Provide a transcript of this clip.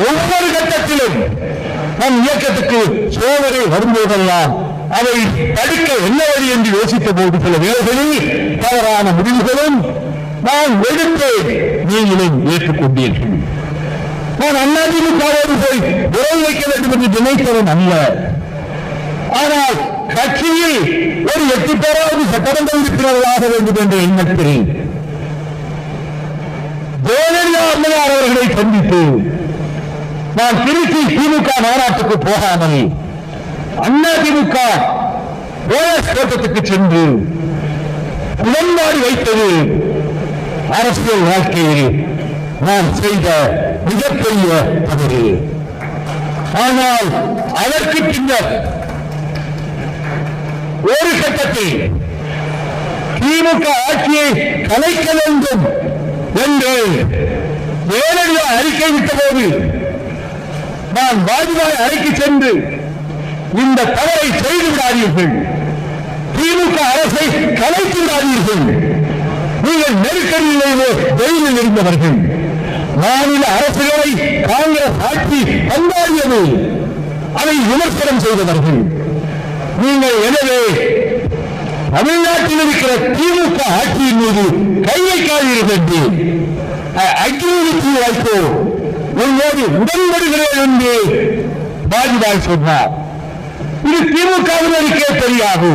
ஒவ்வொரு கட்டத்திலும் நம் இயக்கத்துக்கு சோதனை வரும்போதெல்லாம் அதை தடுக்க என்ன வழி என்று யோசித்த போது சில வேளைகளில் தவறான முடிவுகளும் நான் எடுத்தேன், நீங்களும் ஏற்றுக்கொண்டீர்கள். நான் அதிமுகவோடு போய் உறவு வைக்க வேண்டும் என்று நினைத்தவன் அல்ல. ஆனால் கட்சியில் ஒரு 8 பேராவது சட்டமன்ற உறுப்பினர்களாக வேண்டும் என்ற எண்ணத்தில் ஜெயலலிதா அம்மையார் அவர்களை சந்தித்து நான் திருச்சி திமுக மாநாட்டுக்கு போகாமல் அதிமுக கோட்டத்துக்கு சென்று உடன்பாடு வைத்தது அரசியல் வாழ்க்கையில் நான் செய்த மிகப்பெரிய தவறு. ஆனால் அதற்கு பின்னர் ஒரு கட்டத்தில் திமுக ஆட்சியை கலைக்க வேண்டும் என்று ஜெயலலிதா அறிக்கை விட்ட போது நான் வாஜ்பாய் அறைக்கு சென்று இந்த தவறை செய்து விடாதீர்கள், திமுக அரசை கலைத்து விடாதீர்கள், நீங்கள் நெருக்கடியிலேயே வெயிலில் இருந்தவர்கள், மாநில அரசுகளை காங்கிரஸ் ஆட்சி கொண்டாடியது, அதை விமர்சனம் செய்தவர்கள், நீங்கள் எனவே தமிழ்நாட்டில் இருக்கிற திமுக ஆட்சியின் மீது கை வைக்காதீர்கள் என்று அக்னிவிட்டி வாய்ப்போ உங்களோடு உடன்படுகிறேன் என்று வாஜ்பாய் சொன்னார். இது திமுகவினருக்கே தெரியாது.